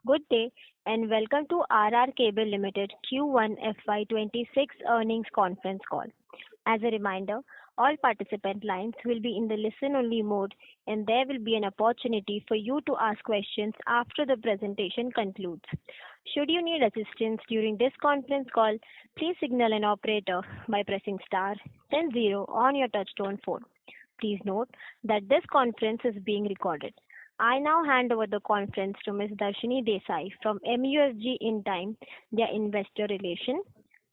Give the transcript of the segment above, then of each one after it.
Good day, and welcome to RR Cable Limited Q1FY26 earnings conference call. As a reminder, all participant lines will be in the listen-only mode, and there will be an opportunity for you to ask questions after the presentation concludes. Should you need assistance during this conference call, please signal an operator by pressing star, then 0 on your touchtone phone. Please note that this conference is being recorded. I now hand over the conference to Ms. Darshini Desai from MUFG In Time, their investor relation.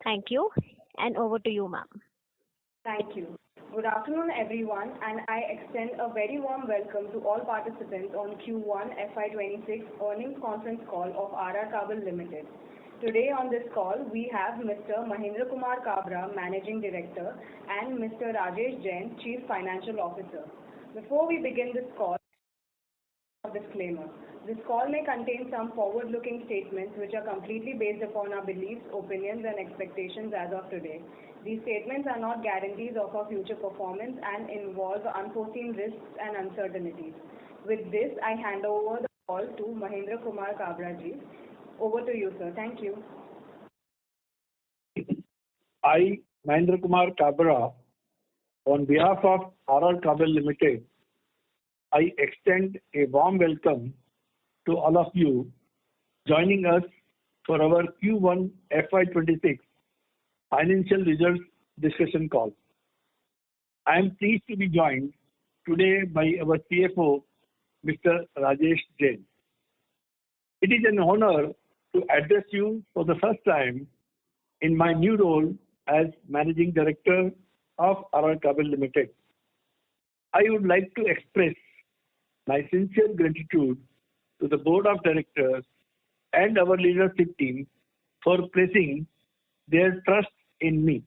Thank you, and over to you, ma'am. Thank you. Good afternoon, everyone, and I extend a very warm welcome to all participants on Q1FY26 earnings conference call of RR Kabel Limited. Today on this call, we have Mr. Mahendra Kumar Kabra, Managing Director, and Mr. Rajesh Jain, Chief Financial Officer. Before we begin this call, disclaimer. This call may contain some forward-looking statements which are completely based upon our beliefs, opinions, and expectations as of today. These statements are not guarantees of our future performance and involve unforeseen risks and uncertainties. With this, I hand over the call to Mahendra Kumar Kabra ji. Over to you, sir. Thank you. I, Mahendra Kumar Kabra, on behalf of RR Kabel Limited, I extend a warm welcome to all of you joining us for our Q1 FY26 financial results discussion call. I am pleased to be joined today by our CFO, Mr. Rajesh Jain. It is an honor to address you for the first time in my new role as Managing Director of RR Kabel Limited. I would like to express my sincere gratitude to the Board of Directors and our leadership team for placing their trust in me.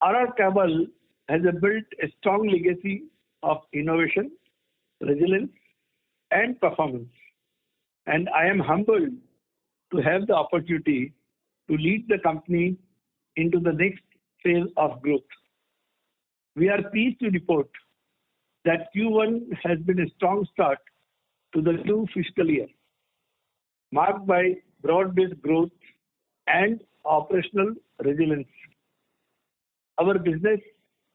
RR Kabel has built a strong legacy of innovation, resilience, and performance, and I am humbled to have the opportunity to lead the company into the next phase of growth. We are pleased to report that Q1 has been a strong start to the new fiscal year, marked by broad-based growth and operational resilience. Our business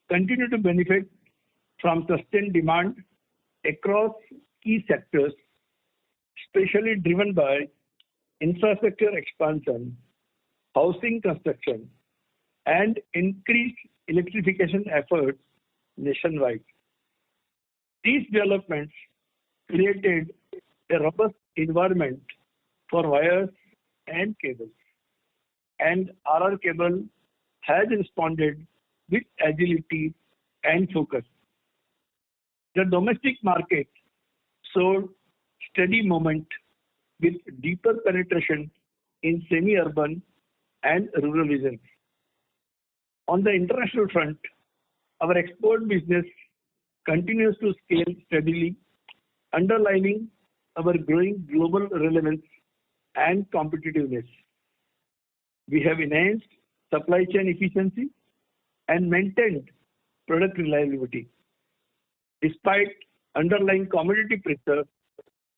continues to benefit from sustained demand across key sectors, especially driven by infrastructure expansion, housing construction, and increased electrification efforts nationwide. These developments created a robust environment for wires and cables, and RR Cable has responded with agility and focus. The domestic market showed steady movement with deeper penetration in semi-urban and rural regions. On the international front, our export business continues to scale steadily, underlining our growing global relevance and competitiveness. We have enhanced supply chain efficiency and maintained product reliability, despite underlying commodity pressure,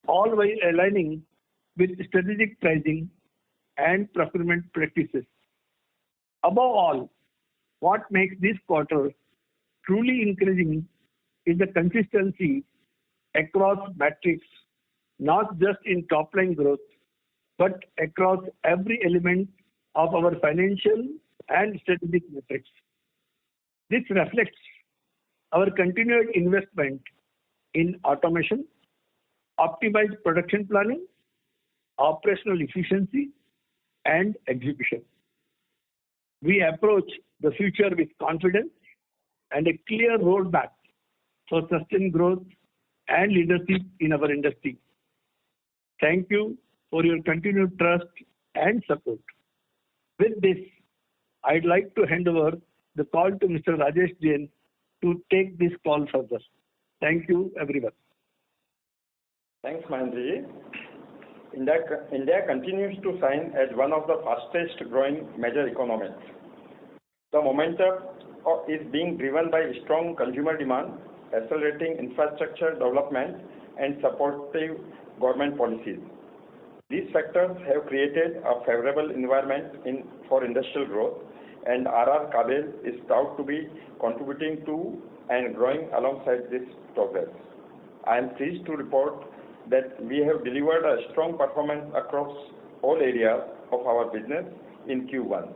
all while aligning with strategic pricing and procurement practices. Above all, what makes this quarter truly encouraging is the consistency across metrics, not just in top-line growth, but across every element of our financial and strategic metrics. This reflects our continued investment in automation, optimized production planning, operational efficiency, and execution. We approach the future with confidence and a clear roadmap for sustained growth and leadership in our industry. Thank you for your continued trust and support. With this, I'd like to hand over the call to Mr. Rajesh Jain to take this call further. Thank you, everyone. Thanks, Mahendra. India continues to shine as one of the fastest growing major economies. The momentum is being driven by strong consumer demand, accelerating infrastructure development, and supportive government policies. These factors have created a favorable environment for industrial growth, and RR Kabel is proud to be contributing to and growing alongside this progress. I am pleased to report that we have delivered a strong performance across all areas of our business in Q1.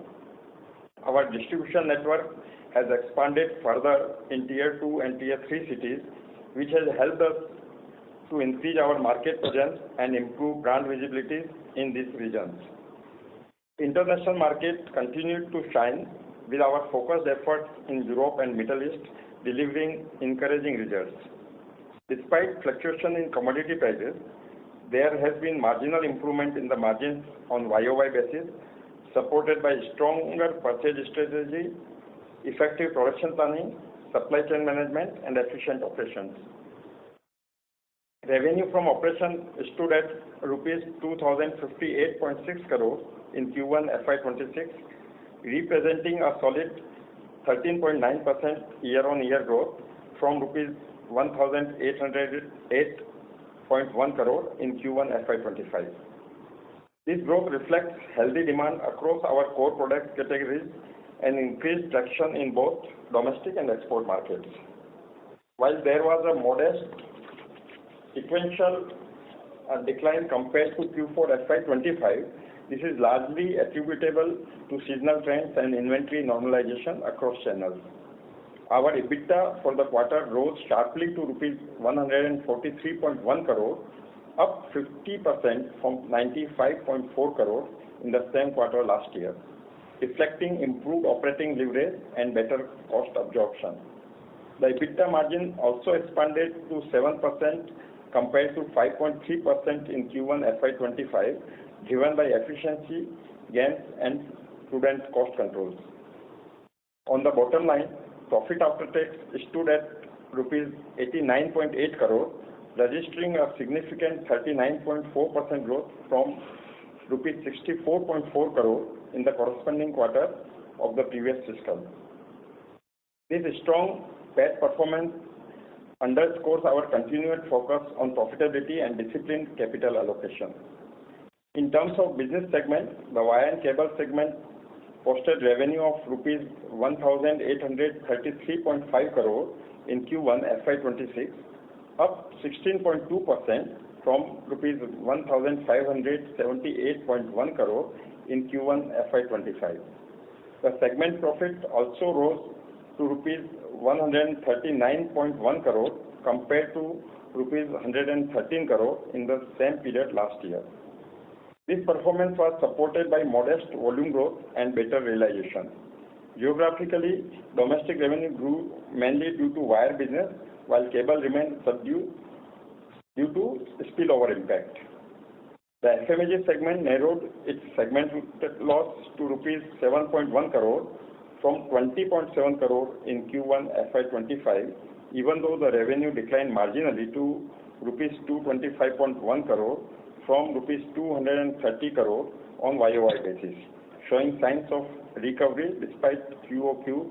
Our distribution network has expanded further in Tier 2 and Tier 3 cities, which has helped us to increase our market presence and improve brand visibility in these regions. International market continued to shine with our focused efforts in Europe and Middle East delivering encouraging results. Despite fluctuation in commodity prices, there has been marginal improvement in the margins on YOY basis, supported by stronger purchase strategy, effective production planning, supply chain management, and efficient operations. Revenue from operations stood at rupees 2,058.6 crores in Q1 FY26, representing a solid 13.9% year-on-year growth from rupees 1,808.1 crore in Q1 FY25. This growth reflects healthy demand across our core product categories and increased traction in both domestic and export markets. While there was a modest sequential decline compared to Q4 FY25, this is largely attributable to seasonal trends and inventory normalization across channels. Our EBITDA for the quarter rose sharply to rupees 143.1 crore, up 50% from 95.4 crore in the same quarter last year, reflecting improved operating leverage and better cost absorption. The EBITDA margin also expanded to 7% compared to 5.3% in Q1 FY25, driven by efficiency gains and prudent cost controls. On the bottom line, profit after tax stood at rupees 89.8 crore, registering a significant 39.4% growth from rupees 64.4 crore in the corresponding quarter of the previous fiscal. This strong PAT performance underscores our continued focus on profitability and disciplined capital allocation. In terms of business segment, the wire and cable segment posted revenue of rupees 1,833.5 crore in Q1 FY26, up 16.2% from rupees 1,578.1 crore in Q1 FY25. The segment profit also rose to rupees 139.1 crore compared to rupees 113 crore in the same period last year. This performance was supported by modest volume growth and better realization. Geographically, domestic revenue grew mainly due to wire business, while cable remained subdued due to spillover impact. The FMEG segment narrowed its segment loss to rupees 7.1 crore from 20.7 crore in Q1 FY25, even though the revenue declined marginally to rupees 225.1 crore from rupees 230 crore on YOY basis, showing signs of recovery despite QOQ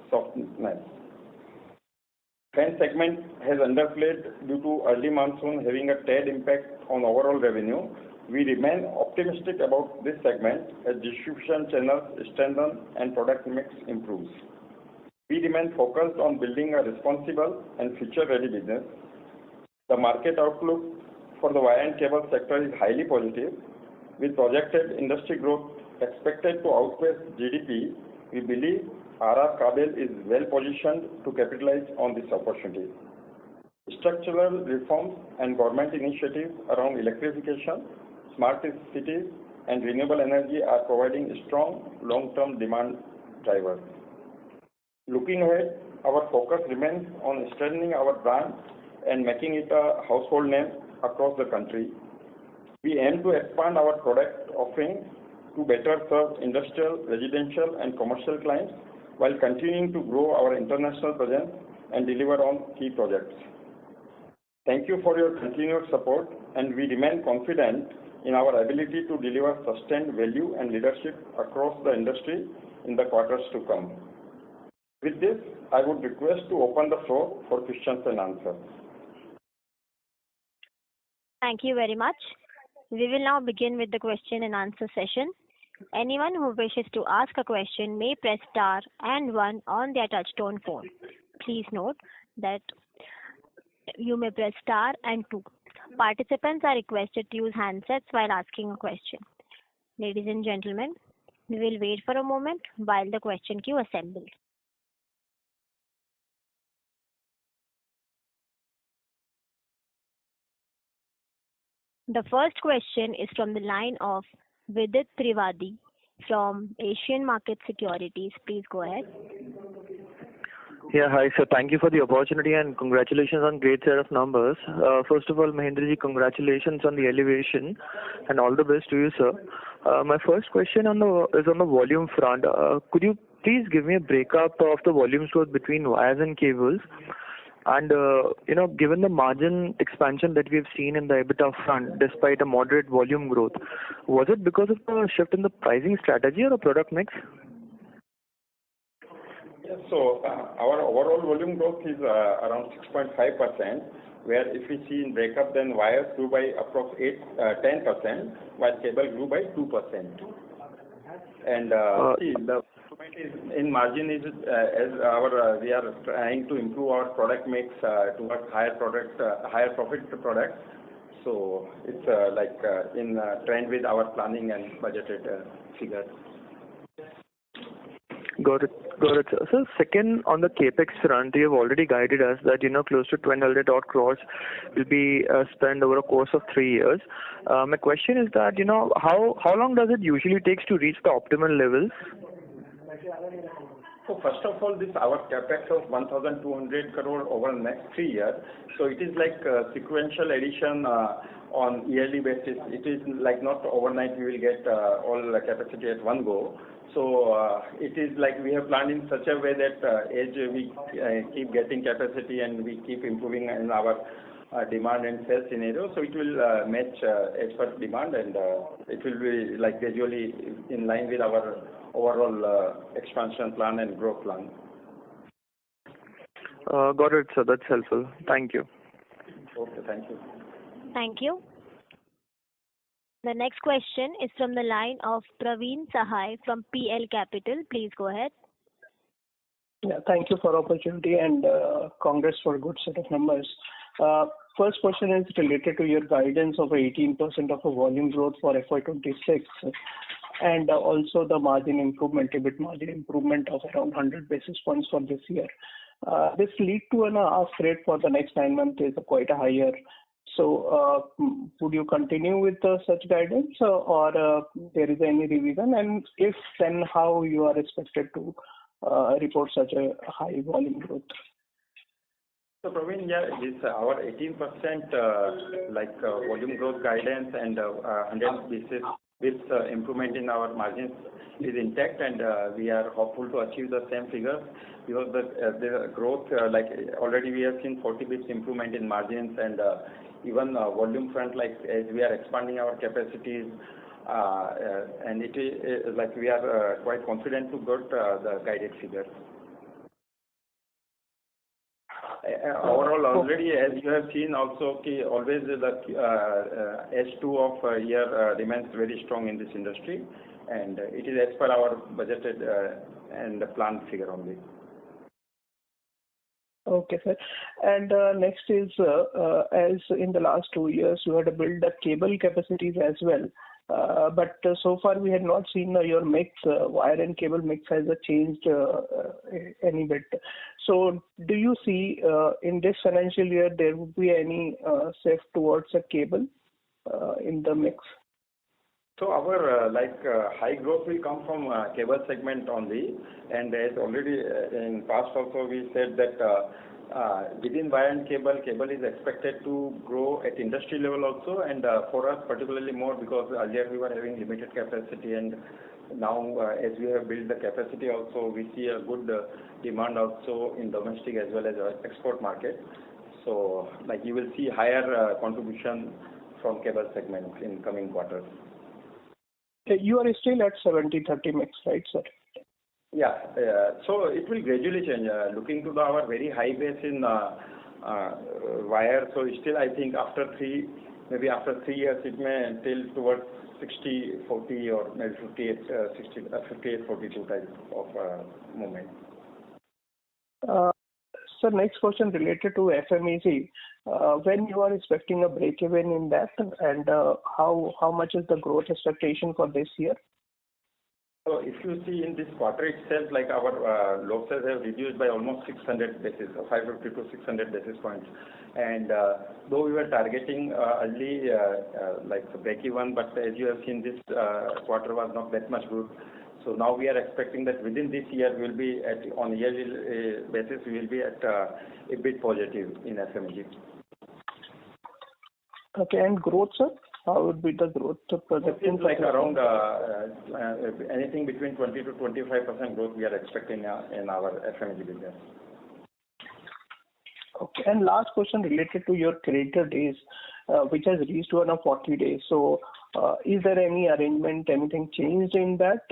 softness. Fan segment has underplayed due to early monsoon having a tad impact on overall revenue. We remain optimistic about this segment as distribution channels strengthen and product mix improves. We remain focused on building a responsible and future-ready business. The market outlook for the wire and cable sector is highly positive. With projected industry growth expected to outpace GDP, we believe RR Kabel is well positioned to capitalize on this opportunity. Structural reforms and government initiatives around electrification, smart cities, and renewable energy are providing strong long-term demand drivers. Looking ahead, our focus remains on strengthening our brand and making it a household name across the country. We aim to expand our product offering to better serve industrial, residential, and commercial clients while continuing to grow our international presence and deliver on key projects. Thank you for your continued support, and we remain confident in our ability to deliver sustained value and leadership across the industry in the quarters to come. With this, I would request to open the floor for questions and answers. Thank you very much. We will now begin with the question and answer session. Anyone who wishes to ask a question may press star and one on their touchtone phone. Please note that you may press star and two. Participants are requested to use handsets while asking a question. Ladies and gentlemen, we will wait for a moment while the question queue assembles. The first question is from the line of Vidit Trivedi from Asian Market Securities. Please go ahead. Yeah, hi, sir. Thank you for the opportunity and congratulations on great set of numbers. First of all, Mahendraji, congratulations on the elevation and all the best to you, sir. My first question is on the volume front. Could you please give me a breakup of the volume growth between wires and cables? And, given the margin expansion that we've seen in the EBITDA front, despite a moderate volume growth, was it because of the shift in the pricing strategy or a product mix? Yes, so our overall volume growth is around 6.5%, where if we see in breakup, then wires grew by approximately 10%, while cable grew by 2%. And see, the improvement is in margin is as we are trying to improve our product mix towards higher profit products. So it's in trend with our planning and budgeted figures. Got it, sir. So second, on the capex front, you have already guided us that close to 1,200 odd crores will be spent over a course of 3 years. My question is that how long does it usually takes to reach the optimal levels? So first of all, our capex of 1,200 crore over the next 3 years. So it is like sequential addition on yearly basis. It is like not overnight we will get all the capacity at one go. So it is like we have planned in such a way that as we keep getting capacity and we keep improving in our demand and sales scenario, so it will match as per demand, and it will be like gradually in line with our overall expansion plan and growth plan. Got it, sir. That's helpful. Thank you. Okay, thank you. Thank you. The next question is from the line of Praveen Sahai from PL Capital. Please go ahead. Yeah, thank you for opportunity and congrats for a good set of numbers. First question is related to your guidance of 18% of a volume growth for FY26 and also the margin improvement, EBIT margin improvement of around 100 basis points for this year. This lead to an ask rate for the next 9 months is quite higher. So would you continue with such guidance or there is any revision, and if then how you are expected to report such a high volume growth? So Praveen, yeah, this our 18% volume growth guidance and 100 basis with improvement in our margins is intact, and we are hopeful to achieve the same figure because the growth already we have seen 40 basis improvement in margins, and even volume front, like as we are expanding our capacities, and it is we are quite confident to get the guided figures. Overall, already as you have seen also, always the H2 of year remains very strong in this industry, and it is as per our budgeted and planned figure only. Okay, sir. And next is, as in the last 2 years, you had to build the cable capacities as well. But so far we had not seen your mix, wire and cable mix has changed any bit. So do you see in this financial year there would be any shift towards a cable in the mix? So our high growth will come from cable segment only, and as already in past also we said that within wire and cable is expected to grow at industry level also, and for us particularly more because earlier we were having limited capacity, and now as we have built the capacity also we see a good demand also in domestic as well as export market. So you will see higher contribution from cable segment in coming quarters. You are still at 70-30 mix, right, sir? Yeah, so it will gradually change. Looking to our very high base in wire, so still I think after 3 maybe after 3 years it may tilt towards 60-40 or maybe 58-42 type of movement. Sir, next question related to FMEG. When you are expecting a break-even in that, and how much is the growth expectation for this year? So if you see in this quarter itself, like our losses have reduced by almost 600 basis, 550 to 600 basis points. And though we were targeting early like break-even, but as you have seen, this quarter was not that much good. So now we are expecting that within this year we'll be at, on a yearly basis, we will be at a bit positive in FMEG. Okay, and growth, sir? How would be the growth projecting? Like around anything between 20 to 25% growth we are expecting in our FMEG business. Okay, and last question related to your creditor days, which has reached 140 days. So, is there any arrangement, anything changed in that,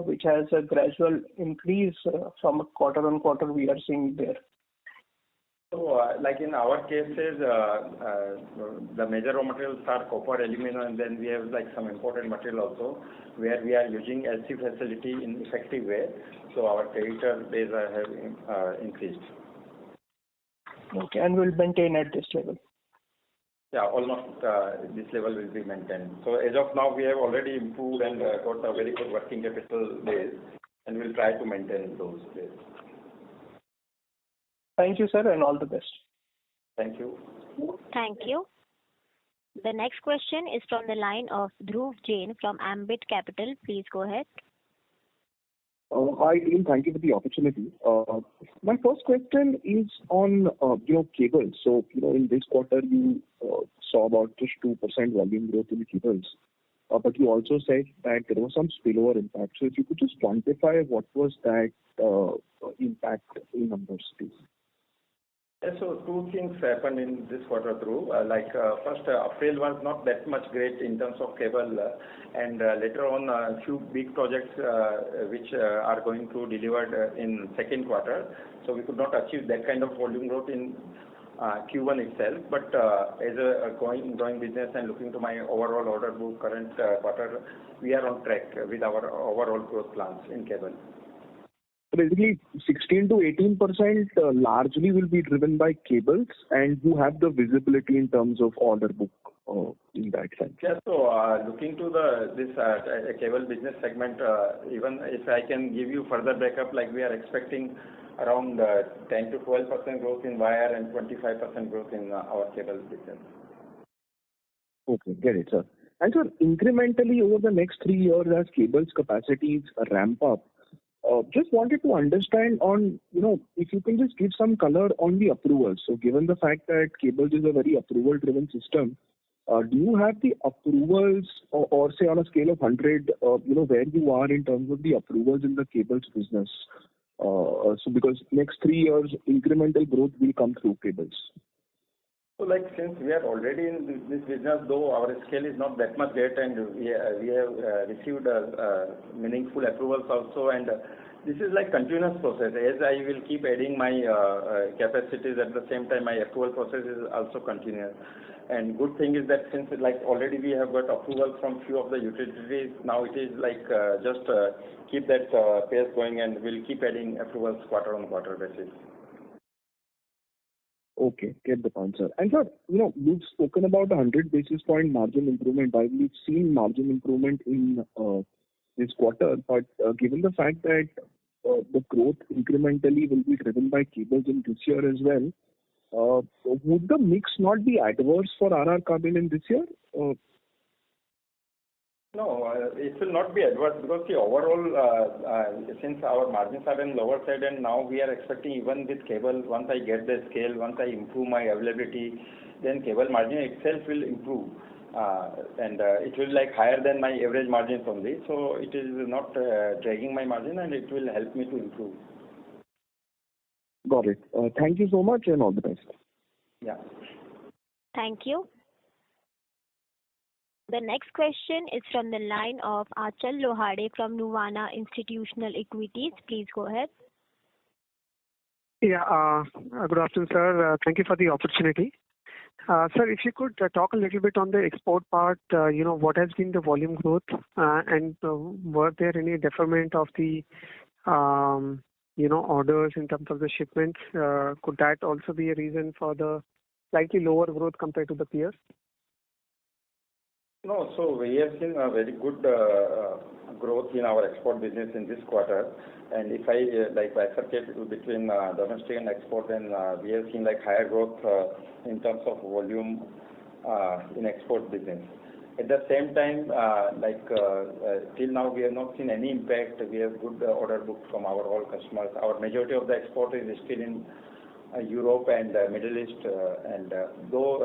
which has a gradual increase from a quarter on quarter we are seeing there? So, like in our cases, the major raw materials are copper, aluminum, and then we have like some important material also, where we are using LC facility in effective way. So our creditor days have increased. Okay, and will maintain at this level? Yeah, almost this level will be maintained. So as of now, we have already improved and got a very good working capital days, and we'll try to maintain those days. Thank you, sir, and all the best. Thank you. Thank you. The next question is from the line of Dhruv Jain from Ambit Capital. Please go ahead. Hi, team. Thank you for the opportunity. My first question is on cables. So, in this quarter, you saw about just 2% volume growth in cables. But you also said that there was some spillover impact. So if you could just quantify what was that impact in numbers, please. Yeah, so two things happened in this quarter through. First, April was not that much great in terms of cable, and later on a few big projects which are going to delivered in second quarter. So we could not achieve that kind of volume growth in Q1 itself. But as a growing business and looking to my overall order book current quarter, we are on track with our overall growth plans in cable. Basically, 16 to 18% largely will be driven by cables, and you have the visibility in terms of order book in that sense. Yeah, so looking to this cable business segment, even if I can give you further breakup, like we are expecting around 10 to 12% growth in wire and 25% growth in our cable business. Okay, get it, sir. And sir, incrementally over the next 3 years as cables capacities ramp up, just wanted to understand on, if you can just give some color on the approvals. So given the fact that cables is a very approval-driven system, do you have the approvals or say on a scale of 100, where you are in terms of the approvals in the cables business? So because next 3 years, incremental growth will come through cables. So since we are already in this business, though our scale is not that much great, and we have received meaningful approvals also, and this is like continuous process. As I will keep adding my capacities, at the same time my approval process is also continuous. And good thing is that since already we have got approval from few of the utilities, now it is just keep that pace going, and we'll keep adding approvals quarter on quarter basis. Okay, get the point, sir. And sir, you've spoken about 100 basis point margin improvement. While we've seen margin improvement in this quarter, but given the fact that the growth incrementally will be driven by cables in this year as well, would the mix not be adverse for RR Kabel in this year? No, it will not be adverse because the overall, since our margins are in lower side, and now we are expecting even with cable, once I get the scale, once I improve my availability, then cable margin itself will improve. And it will higher than my average margins only. So it is not dragging my margin, and it will help me to improve. Got it. Thank you so much and all the best. Yeah. Thank you. The next question is from the line of Achal Lohade from Nuvama Institutional Equities. Please go ahead. Yeah, good afternoon, sir. Thank you for the opportunity. Sir, if you could talk a little bit on the export part, what has been the volume growth, and were there any deferment of the, orders in terms of the shipments? Could that also be a reason for the slightly lower growth compared to the peers? No, so we have seen a very good growth in our export business in this quarter. And if I bifurcate between domestic and export, then we have seen higher growth in terms of volume in export business. At the same time, till now we have not seen any impact. We have good order book from our all customers. Our majority of the export is still in Europe and Middle East, and though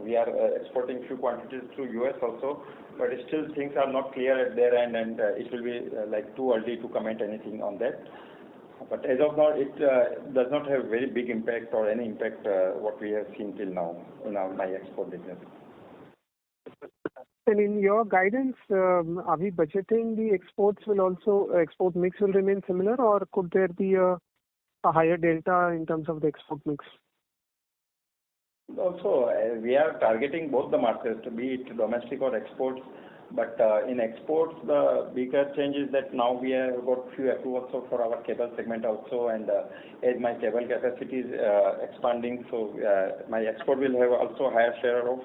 we are exporting few quantities to US also, but still things are not clear at their end, and it will be too early to comment anything on that. But as of now, it does not have very big impact or any impact what we have seen till now in my export business. And in your guidance, are we budgeting the export mix will remain similar, or could there be a higher delta in terms of the export mix? Also, we are targeting both the markets, be it domestic or exports. But in exports, the bigger change is that now we have got few approvals for our cable segment also, and as my cable capacity is expanding, so my export will have also higher share of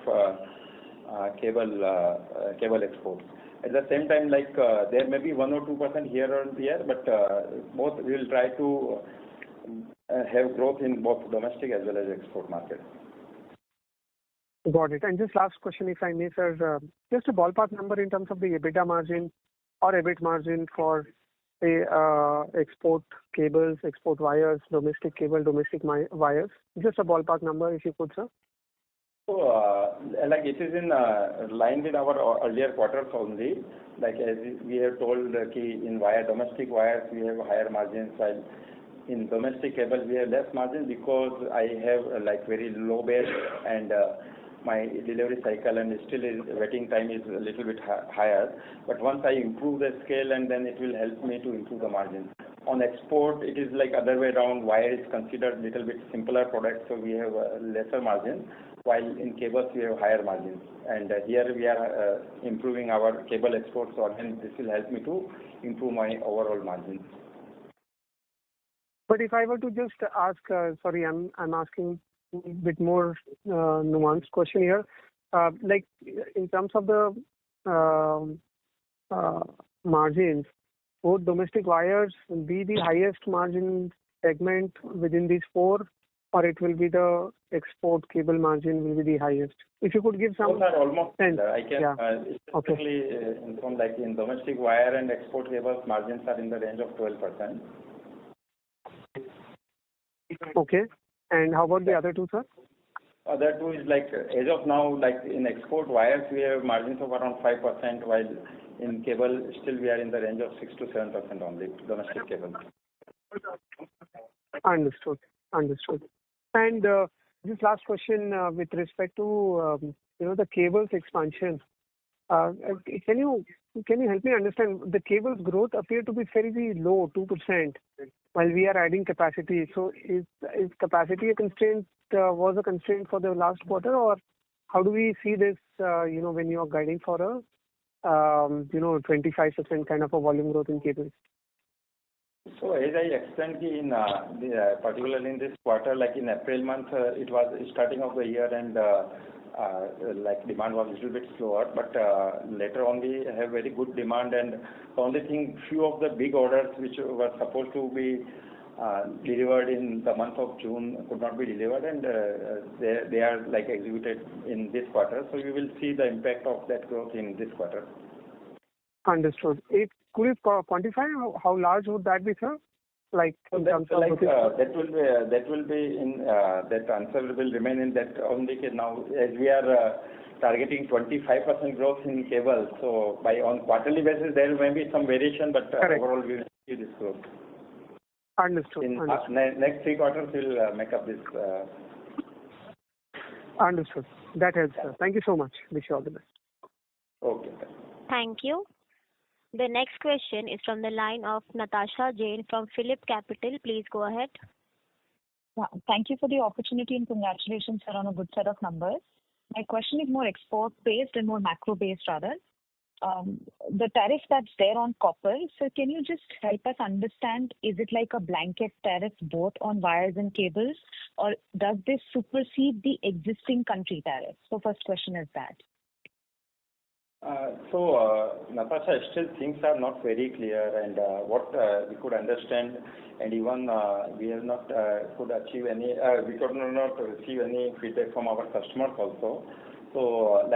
cable exports. At the same time, there may be 1 or 2% here or there, but both we will try to have growth in both domestic as well as export market. Got it. And just last question, if I may, sir, just a ballpark number in terms of the EBITDA margin or EBIT margin for say export cables, export wires, domestic cable, domestic wires. Just a ballpark number, if you could, sir. So, it is in line with our earlier quarters only. As we have told, in domestic wires we have higher margins, while in domestic cable we have less margin because I have very low base and my delivery cycle and still waiting time is a little bit higher. But once I improve the scale, and then it will help me to improve the margin. On export, it is other way around. Wire is considered little bit simpler product, so we have lesser margin, while in cables we have higher margins. And here we are improving our cable exports, so again this will help me to improve my overall margins. But if I were to just ask, sorry, I'm asking a bit more nuanced question here. In terms of the margins, would domestic wires be the highest margin segment within these four, or it will be the export cable margin will be the highest? If you could give some Those are almost sense. I can specifically inform in domestic wire and export cables margins are in the range of 12%. Okay. And how about the other two, sir? Other two is as of now, in export wires we have margins of around 5%, while in cable still we are in the range of 6 to 7% only, domestic cable. Understood. And this last question with respect to the cables expansion. Can you help me understand, the cables growth appear to be fairly low, 2%, while we are adding capacity. So is capacity a constraint, was a constraint for the last quarter, or how do we see this, when you are guiding for a 25% kind of a volume growth in cables? So as I explained particularly in this quarter, in April month, it was starting of the year and demand was a little bit slower, but later on we have very good demand, and the only thing, few of the big orders which were supposed to be delivered in the month of June could not be delivered, and they are executed in this quarter. So we will see the impact of that growth in this quarter. Understood. Could you quantify how large would that be, sir? In terms of that will be in that answer will remain in that only now, as we are targeting 25% growth in cable. So on quarterly basis there may be some variation, but overall we will see this growth. Understood. In next 3 quarters we'll make up this. Understood. That helps, sir. Thank you so much. Wish you all the best. Okay. Thank you. The next question is from the line of Natasha Jain from Phillip Capital. Please go ahead. Thank you for the opportunity and congratulations, sir, on a good set of numbers. My question is more export-based and more macro-based rather. The tariff that's there on copper, so can you just help us understand, is it like a blanket tariff both on wires and cables, or does this supersede the existing country tariff? So first question is that. Natasha, still things are not very clear, and what we could understand, and even we have not could achieve any, we could not receive any feedback from our customers also. So,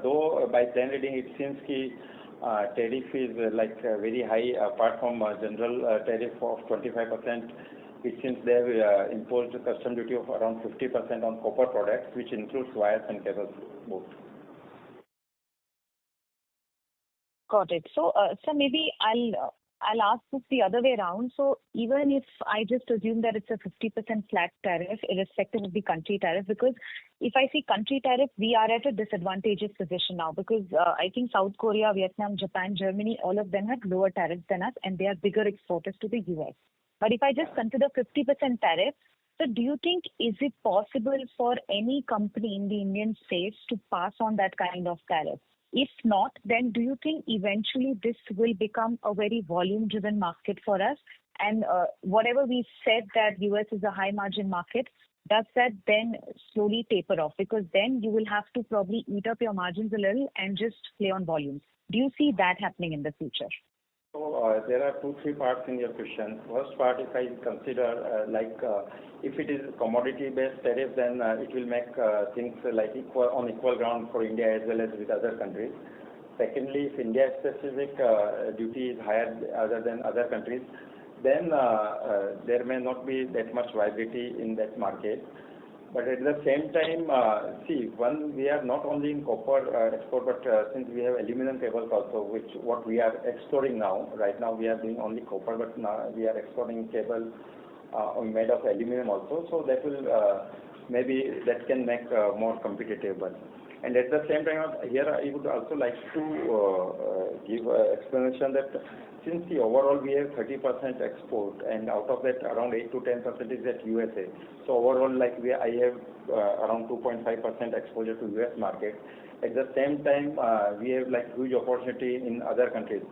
though by plain reading it seems that tariff is very high, apart from general tariff of 25%. It seems they have imposed a custom duty of around 50% on copper products, which includes wires and cables both. Got it. So, maybe I'll ask this the other way around. So, even if I just assume that it's a 50% flat tariff, irrespective of the country tariff, because if I see country tariff, we are at a disadvantageous position now because I think South Korea, Vietnam, Japan, Germany, all of them have lower tariffs than us, and they are bigger exporters to the US. But if I just consider 50% tariff, so do you think is it possible for any company in the Indian space to pass on that kind of tariff? If not, then do you think eventually this will become a very volume-driven market for us? And whatever we said that US is a high-margin market, does that then slowly taper off? Because then you will have to probably eat up your margins a little and just play on volumes. Do you see that happening in the future? So there are 2-3 parts in your question. First part, if I consider if it is commodity-based tariff, then it will make things on equal ground for India as well as with other countries. Secondly, if India-specific duty is higher other than other countries, then there may not be that much viability in that market. But at the same time, we are not only in copper export, but since we have aluminum cables also, what we are exporting now. Right now we are doing only copper, but now we are exporting cable made of aluminum also. So that will maybe that can make more competitive. And at the same time, here I would also like to give an explanation that since overall we have 30% export, and out of that around 8 to 10% is at USA. So overall, I have around 2.5% exposure to US market. At the same time, we have huge opportunity in other countries.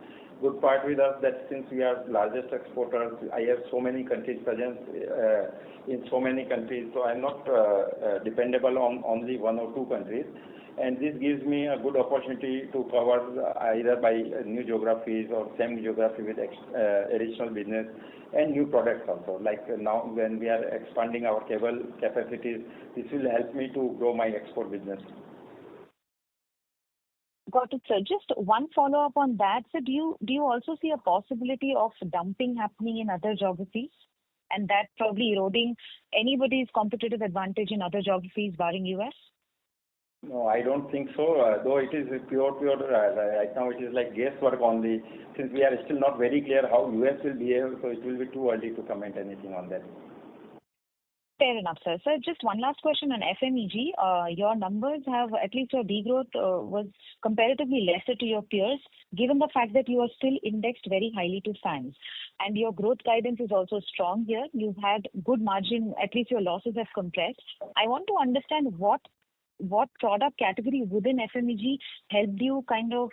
Good part with us that since we are largest exporters, I have so many countries presence in so many countries. So I'm not dependable on only 1 or 2 countries. And this gives me a good opportunity to cover either by new geographies or same geography with additional business and new products also. Like now when we are expanding our cable capacities, this will help me to grow my export business. Got it, sir. Just one follow-up on that. So do you also see a possibility of dumping happening in other geographies, and that probably eroding anybody's competitive advantage in other geographies barring US? No, I don't think so. Though it is pure. Right now it is like guesswork only. Since we are still not very clear how US will behave, so it will be too early to comment anything on that. Fair enough, sir. So just one last question on FMEG. Your numbers have, at least your degrowth was comparatively lesser to your peers, given the fact that you are still indexed very highly to fans. And your growth guidance is also strong here. You've had good margin, at least your losses have compressed. I want to understand what product category within FMEG helped you kind of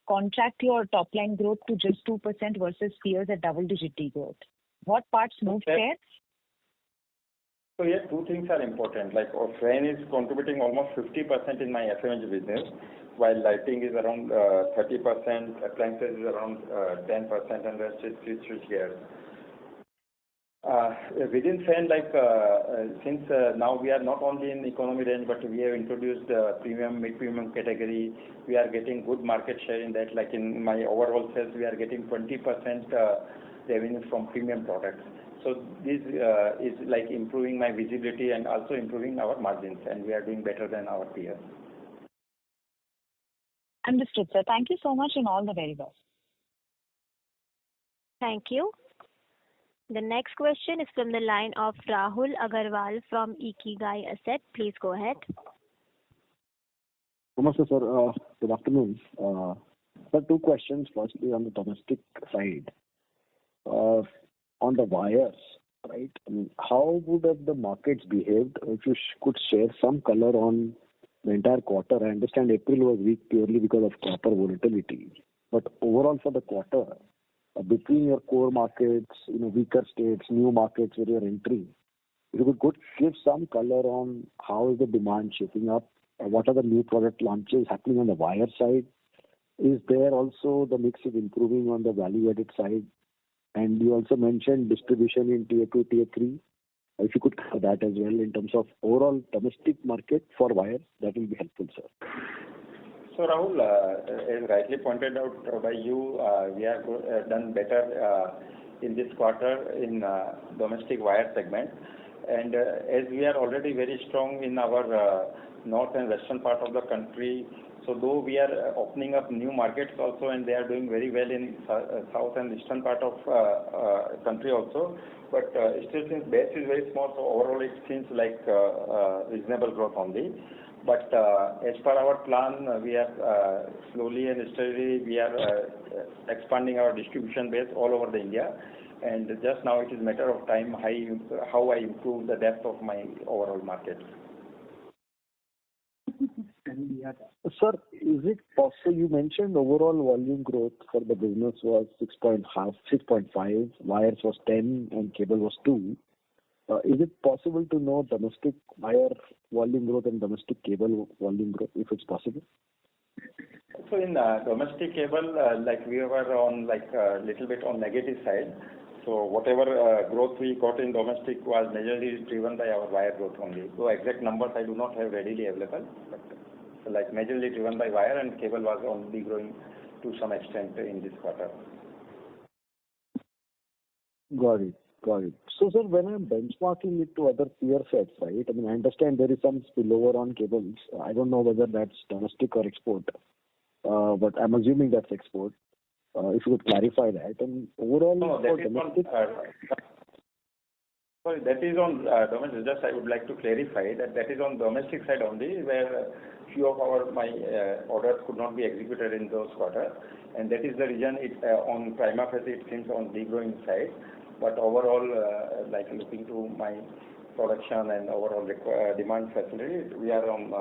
contract your top line growth to just 2% versus peers at double-digit degrowth? What parts moved there? So yeah, 2 things are important. Like our fan is contributing almost 50% in my FMEG business, while lighting is around 30%, appliances is around 10%, and rest is switch gears. Within fan, since now we are not only in economy range, but we have introduced premium, mid-premium category. We are getting good market share in that. Like in my overall sales, we are getting 20% revenue from premium products. So this is like improving my visibility and also improving our margins, and we are doing better than our peers. Understood, sir. Thank you so much and all the very best. Thank you. The next question is from the line of Rahul Agarwal from Ikigai Asset. Please go ahead. Namaste, sir. Good afternoon. Sir, 2 questions. Firstly, on the domestic side. On the wires, right? I mean, how would have the markets behaved? If you could share some color on the entire quarter. I understand April was weak purely because of copper volatility, but overall for the quarter, between your core markets, weaker states, new markets where you're entering, if you could give some color on how is the demand shaping up, what are the new product launches happening on the wire side? Is there also the mix is improving on the value-added side? And you also mentioned distribution in tier 2, tier 3. If you could cover that as well in terms of overall domestic market for wires, that will be helpful, sir. So Rahul, as rightly pointed out by you, we have done better in this quarter in domestic wire segment. And as we are already very strong in our north and western part of the country, so though we are opening up new markets also, and they are doing very well in south and eastern part of country also, but still since base is very small, so overall it seems like reasonable growth only. But as per our plan, we are slowly and steadily we are expanding our distribution base all over the India. And just now it is a matter of time how I improve the depth of my overall market. Sir, is it possible, you mentioned overall volume growth for the business was 6.5, wires was 10 and cable was 2. Is it possible to know domestic wire volume growth and domestic cable volume growth, if it's possible? So in domestic cable, like we were on a little bit on negative side. So whatever growth we got in domestic was majorly driven by our wire growth only. So exact numbers I do not have readily available, but majorly driven by wire, and cable was only growing to some extent in this quarter. Got it. So, sir, when I'm benchmarking it to other peer sets, right, I mean, I understand there is some spillover on cables. I don't know whether that's domestic or export, but I'm assuming that's export. If you could clarify that. And overall, for domestic... Sorry, that is on domestic. Just I would like to clarify that is on domestic side only, where few of my orders could not be executed in those quarters, and that is the reason on prima facie it seems on degrowing side. But overall, looking to my production and overall demand facility, we are on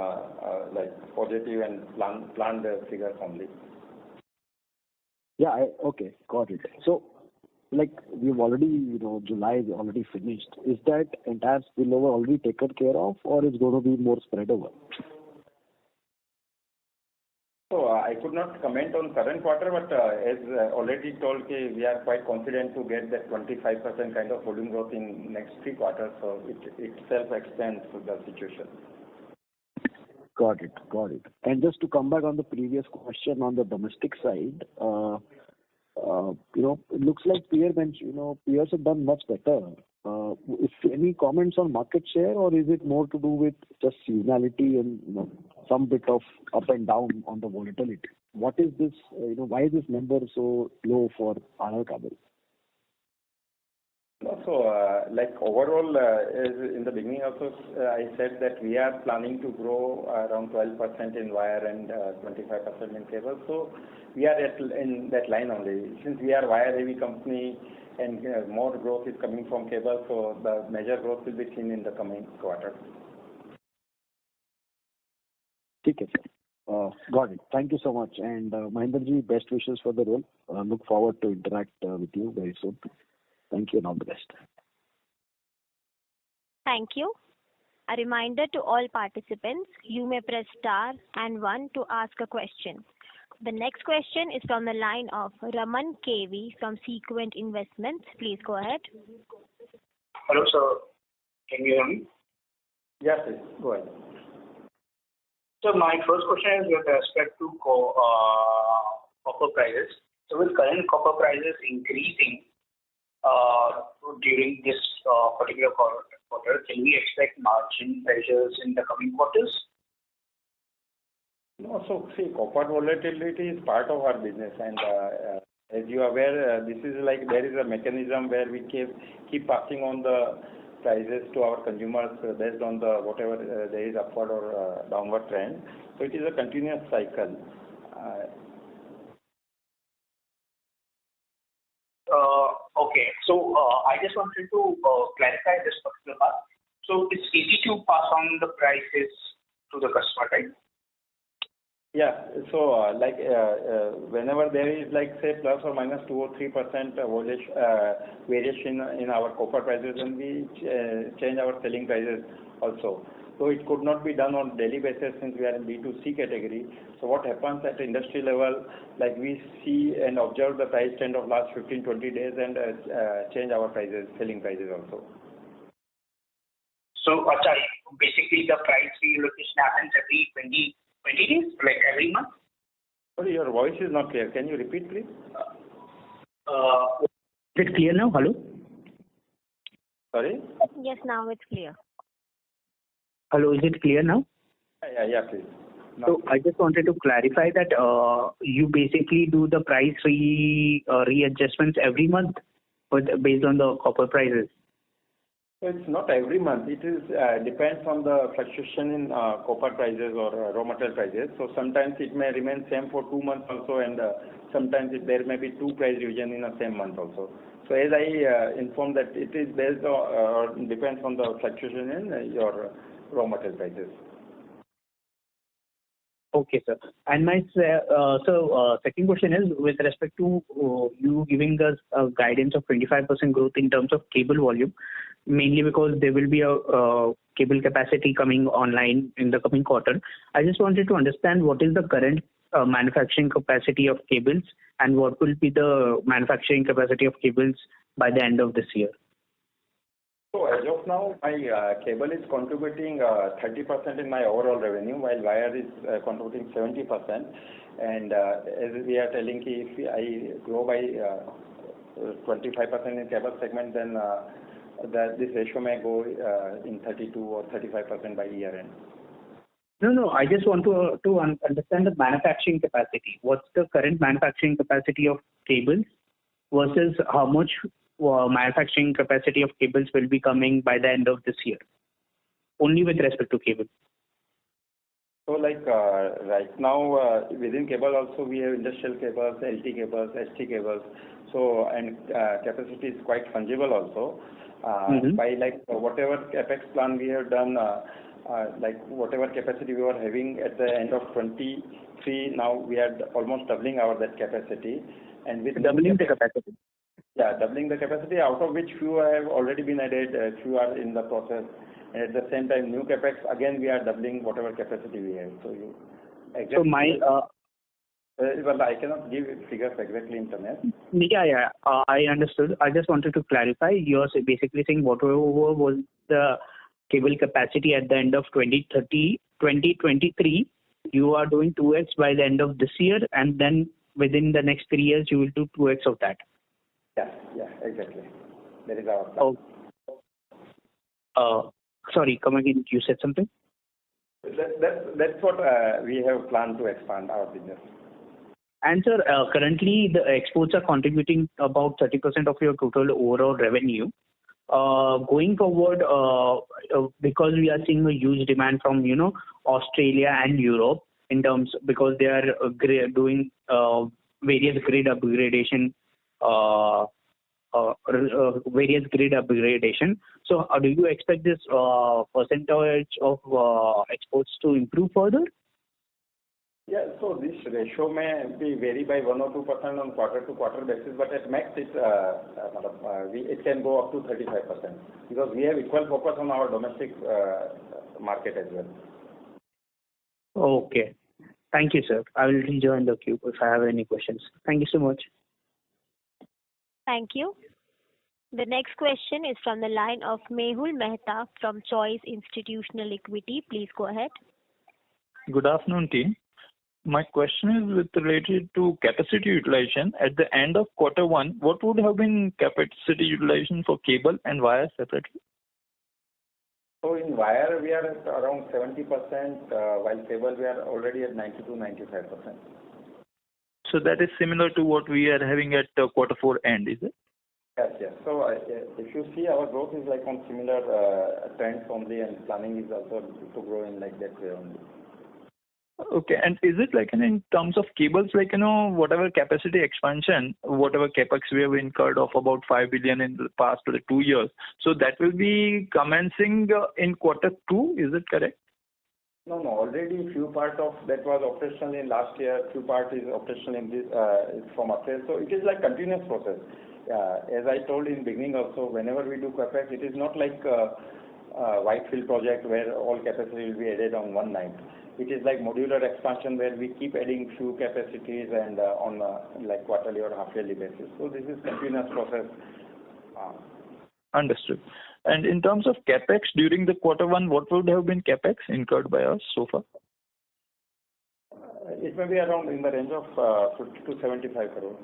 positive and planned figures only. Yeah, okay, got it. So, we've already, July is already finished. Is that entire spillover already taken care of, or is going to be more spread over? So I could not comment on current quarter, but as already told, we are quite confident to get that 25% kind of volume growth in next 3 quarters. So it itself extends to the situation. Got it. And just to come back on the previous question on the domestic side, it looks like peers have done much better. If any comments on market share, or is it more to do with just seasonality and some bit of up and down on the volatility? What is this? Why is this number so low for RR Kabel? So, overall, as in the beginning also, I said that we are planning to grow around 12% in wire and 25% in cable. So, we are in that line only. Since we are wire-heavy company and more growth is coming from cable, so the major growth will be seen in the coming quarter. Okay, sir. Got it. Thank you so much. And Mahendraji, best wishes for the role. Look forward to interact with you very soon. Thank you and all the best. Thank you. A reminder to all participants, you may press star and 1 to ask a question. The next question is from the line of Raman KV from Sequent Investments. Please go ahead. Hello, sir. Can you hear me? Yes, go ahead. So my first question is with respect to copper prices. So with current copper prices increasing during this particular quarter, can we expect margin pressures in the coming quarters? No, so see, copper volatility is part of our business, and as you are aware, this is there is a mechanism where we keep passing on the prices to our consumers based on the whatever there is upward or downward trend. So it is a continuous cycle. Okay. Okay. So I just wanted to clarify this particular part. So it's easy to pass on the prices to the customer, right? Yeah. So, whenever there is, like, say, plus or minus 2 or 3% variation in our copper prices, then we change our selling prices also. So it could not be done on daily basis since we are in B2C category. So what happens at industry level, like we see and observe the price trend of last 15-20 days and change our prices, selling prices also. So, sorry, basically the price relocation happens every 20 days, like every month? Sorry, your voice is not clear. Can you repeat, please? Is it clear now? Hello? Sorry? Yes, now it's clear. Hello, is it clear now? Yeah, please. So I just wanted to clarify that you basically do the price readjustments every month based on the copper prices. So it's not every month. It is depends on the fluctuation in copper prices or raw material prices. So sometimes it may remain same for 2 months also, and sometimes there may be 2 price revision in the same month also. So as I informed that it is based on depends on the fluctuation in your raw material prices. Okay, sir. And my second question is with respect to you giving us a guidance of 25% growth in terms of cable volume, mainly because there will be a cable capacity coming online in the coming quarter. I just wanted to understand what is the current manufacturing capacity of cables and what will be the manufacturing capacity of cables by the end of this year. So as of now, my cable is contributing 30% in my overall revenue, while wire is contributing 70%. And as we are telling, if I grow by 25% in cable segment, then this ratio may go in 32 or 35% by year end. No. I just want to understand the manufacturing capacity. What's the current manufacturing capacity of cables versus how much manufacturing capacity of cables will be coming by the end of this year? Only with respect to cable. So right now within cable also we have industrial cables, LT cables, ST cables. So and capacity is quite fungible also. By whatever capex plan we have done, whatever capacity we were having at the end of 23, now we are almost doubling that capacity. And with doubling the capacity. Yeah, doubling the capacity, out of which few have already been added, few are in the process. And at the same time, new capex, again we are doubling whatever capacity we have. So well, I cannot give figures exactly in terms. Yeah. I understood. I just wanted to clarify. You're basically saying whatever was the cable capacity at the end of 2023, you are doing 2x by the end of this year, and then within the next 3 years, you will do 2x of that. Yeah, exactly. That is our plan. Sorry, come again. You said something? That's what we have planned to expand our business. And sir, currently the exports are contributing about 30% of your total overall revenue. Going forward, because we are seeing a huge demand from Australia and Europe in terms because they are doing various grid upgradation. So do you expect this percentage of exports to improve further? Yeah, so this ratio may be vary by 1 or 2% on quarter-to-quarter basis, but at max it can go up to 35% because we have equal focus on our domestic market as well. Okay. Thank you, sir. I will rejoin the queue if I have any questions. Thank you so much. Thank you. The next question is from the line of Mehul Mehta from Choice Institutional Equity. Please go ahead. Good afternoon, team. My question is related to capacity utilization. At the end of Q1, what would have been capacity utilization for cable and wire separately? So in wire, we are at around 70%, while cable, we are already at 90-95%. So that is similar to what we are having at Q4 end, is it? Yes. So if you see, our growth is like on similar trends only, and planning is also to grow in like that way only. Okay. And is it like in terms of cables, like, whatever capacity expansion, whatever capex we have incurred of about 5 billion in the past 2 years, so that will be commencing in quarter 2, is it correct? No. Already few part of that was operational in last year, few part is operational in this from April. So it is like continuous process. As I told in beginning also, whenever we do capex, it is not like a Whitefield project where all capacity will be added on one night. It is like modular expansion where we keep adding few capacities and on like quarterly or half yearly basis. So this is continuous process. Understood. And in terms of capex during the quarter 1, what would have been capex incurred by us so far? It may be around in the range of 50 to 75 crores.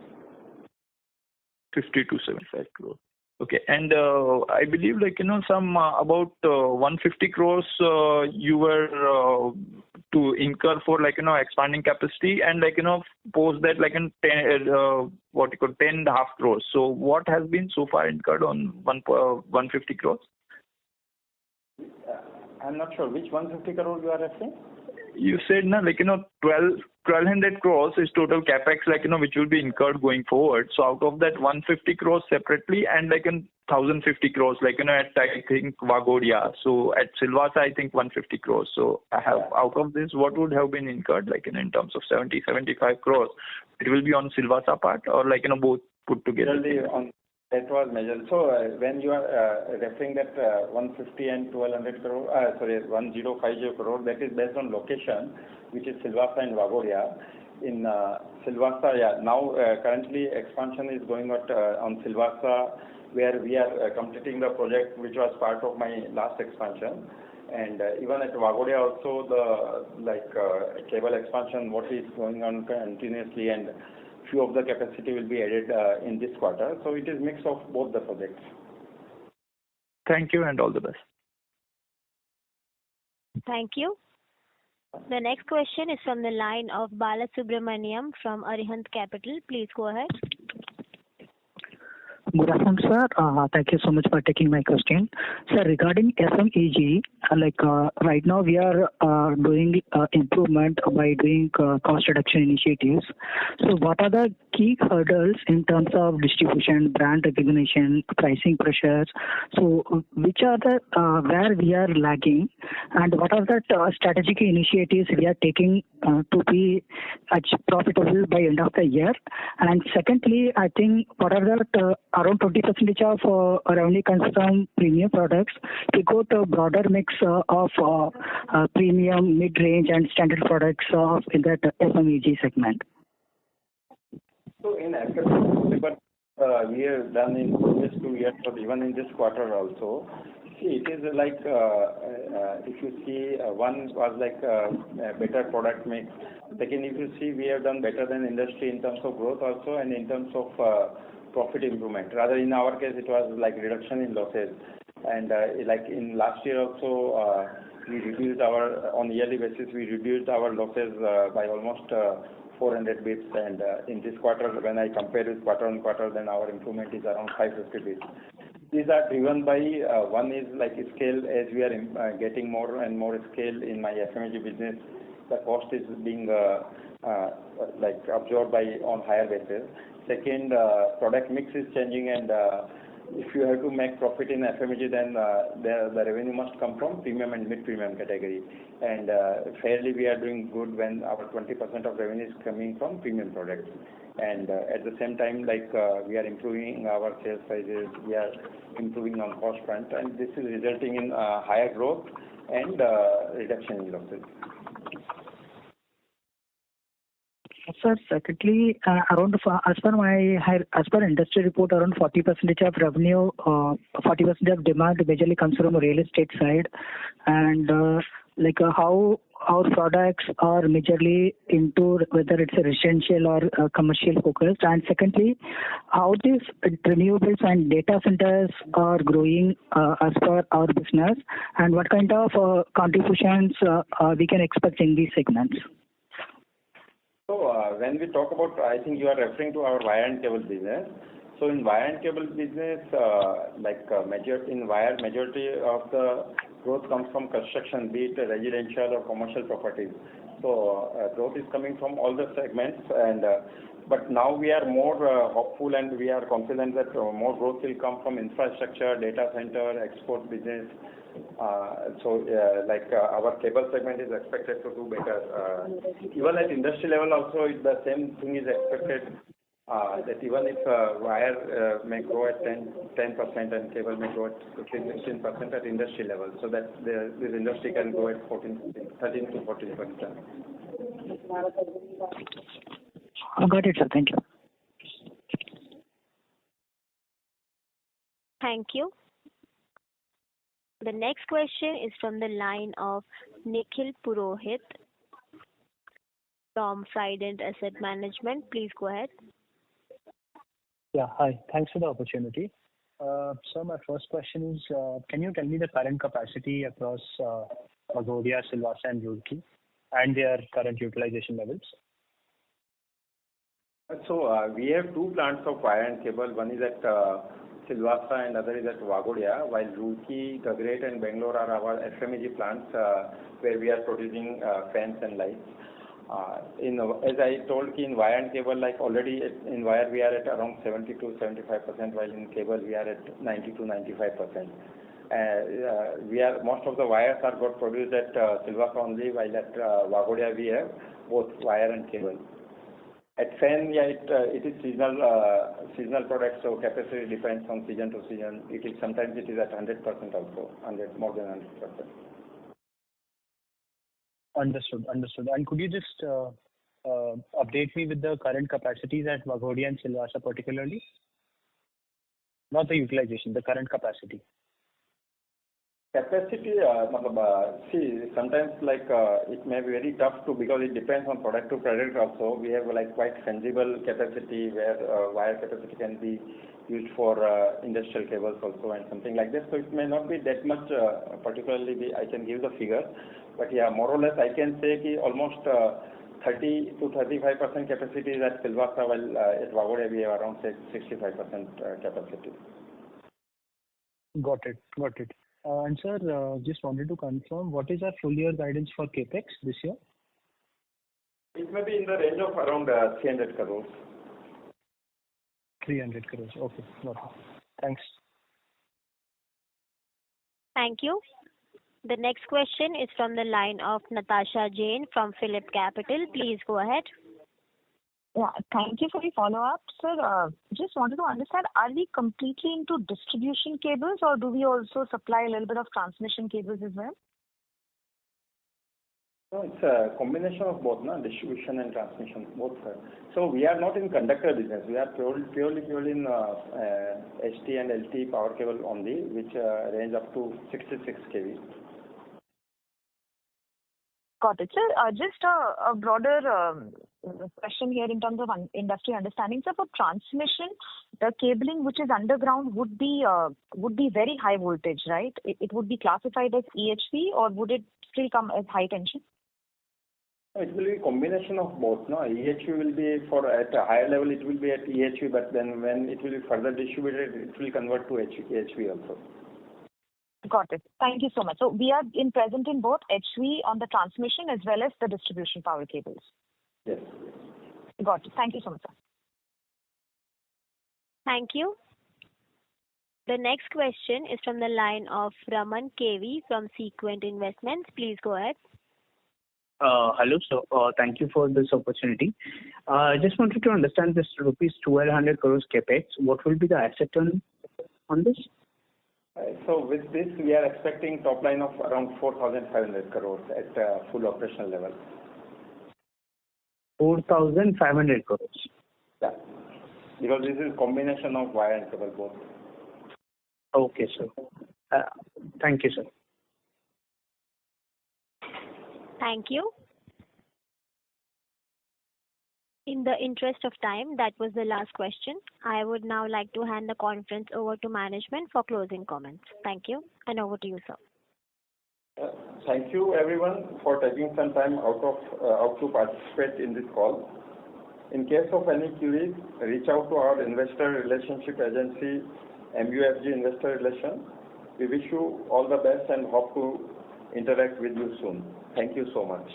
50 to 75 crores. Okay. And I believe some about 150 crores you were to incur for expanding capacity, and post that 10.5 crores. So what has been so far incurred on 150 crores? I'm not sure which 150 crores you are referring. You said 1,200 crores is total capex which will be incurred going forward. So out of that 150 crores separately and 1,050 crores at I think Waghodia. So at Silvassa I think 150 crores. So I have out of this, what would have been incurred in terms of 75 crores? It will be on Silvassa part or both put together? That was measured. So when you are referring that 150 and 1,200 crore, 1,050 crore, that is based on location, which is Silvassa and Waghodia. In Silvassa, now currently expansion is going on Silvassa, where we are completing the project which was part of my last expansion. And even at Waghodia also the cable expansion, what is going on continuously, and few of the capacity will be added in this quarter. So it is mix of both the projects. Thank you and all the best. Thank you. The next question is from the line of Balasubramaniam from Arihant Capital. Please go ahead. Good afternoon, sir. Thank you so much for taking my question. Sir, regarding FMEG, right now we are doing improvement by doing cost reduction initiatives. So what are the key hurdles in terms of distribution, brand recognition, pricing pressures? So which are the where we are lagging, and what are the strategic initiatives we are taking to be profitable by end of the year? And secondly, I think what are the around 20% of revenue comes from premium products. We go to a broader mix of premium, mid-range, and standard products in that FMEG segment. So in FMEG, we have done in previous 2 years, or even in this quarter also. See, it is if you see, one was a better product mix. Second, if you see, we have done better than industry in terms of growth also, and in terms of profit improvement. Rather, in our case, it was reduction in losses. And in last year also, we reduced on yearly basis, we reduced our losses by almost 400 bits. And in this quarter, when I compare with quarter on quarter, then our improvement is around 550 bits. These are driven by, one is scale. As we are getting more and more scale in my FMEG business, the cost is being absorbed on higher basis. Second, product mix is changing, and if you have to make profit in FMEG, then the revenue must come from premium and mid-premium category. And fairly, we are doing good when our 20% of revenue is coming from premium products. And at the same time, we are improving our sales prices, we are improving on cost front, and this is resulting in higher growth and reduction in losses. Sir, secondly, as per industry report, around 40% of revenue, 40% of demand majorly comes from the real estate side, and how our products are majorly into whether it's a residential or commercial focused, and secondly, how these renewables and data centers are growing as per our business, and what kind of contributions we can expect in these segments. So when we talk about, I think you are referring to our wire and cable business. So in wire and cable business, majority of the growth comes from construction, be it residential or commercial properties. Growth is coming from all the segments, but now we are more hopeful and we are confident that more growth will come from infrastructure, data center, export business. Our cable segment is expected to do better. Even at industry level also, the same thing is expected. That even if wire may grow at 10% and cable may grow at 15-16% at industry level, so that this industry can grow at 13 to 14%. Got it, sir. Thank you. Thank you. The next question is from the line of Nikhil Purohit from Trident Asset Management. Please go ahead. Yeah, hi. Thanks for the opportunity. So my first question is, can you tell me the current capacity across Waghodia, Silvassa, and Roorkee, and their current utilization levels? So we have two plants of wire and cable. One is at Silvassa and other is at Waghodia, while Roorkee, Gagret, and Bangalore are our FMEG plants where we are producing fans and lights. As I told, in wire and cable, like already in wire we are at around 70 to 75%, while in cable we are at 90 to 95%. Most of the wires are got produced at Silvassa only, while at Waghodia we have both wire and cable. At fan, it is seasonal product, so capacity depends on season to season. Sometimes it is at 100% also, more than 100%. Understood. And could you just update me with the current capacities at Waghodia and Silvassa particularly? Not the utilization, the current capacity. Capacity, sometimes it may be very tough to, because it depends on product to product also. We have quite fungible capacity where wire capacity can be used for industrial cables also and something like that. So it may not be that much particularly I can give the figure, but yeah, more or less I can say almost 30 to 35% capacity is at Silvassa, while at Waghodia we have around 65% capacity. Got it. And sir, just wanted to confirm, what is our full year guidance for CAPEX this year? It may be in the range of around 300 crores. 300 crores. Okay. Got it. Thanks. Thank you. The next question is from the line of Natasha Jain from Phillip Capital. Please go ahead. Yeah, thank you for the follow-up. Sir, just wanted to understand, are we completely into distribution cables or do we also supply a little bit of transmission cables as well? No, it's a combination of both, distribution and transmission, both. So we are not in conductor business. We are purely in HT and LT power cable only, which range up to 66 kV. Got it. Sir, just a broader question here in terms of industry understanding. So for transmission, the cabling which is underground would be very high voltage, right? It would be classified as EHV, or would it still come as high tension? It will be a combination of both. EHV will be at a higher level, it will be at EHV, but then when it will be further distributed, it will convert to EHV also. Got it. Thank you so much. So we are present in both HV on the transmission as well as the distribution power cables. Yes. Got it. Thank you so much, sir. Thank you. The next question is from the line of Raman KV from Sequent Investments. Please go ahead. Hello, sir. Thank you for this opportunity. I just wanted to understand this rupees 1,200 crores capex. What will be the asset turn on this? So with this, we are expecting top line of around 4,500 crores at full operational level. 4,500 crores. Yeah, because this is combination of wire and cable both. Okay, sir. Thank you, sir. Thank you. In the interest of time, that was the last question. I would now like to hand the conference over to management for closing comments. Thank you, and over to you, sir. Thank you, everyone, for taking some time out to participate in this call. In case of any queries, reach out to our investor relationship agency, MUFG Investor Relations. We wish you all the best and hope to interact with you soon. Thank you so much.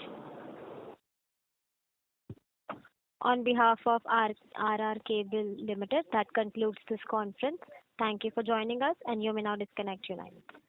On behalf of RR Cable Limited, that concludes this conference. Thank you for joining us, and you may now disconnect your line.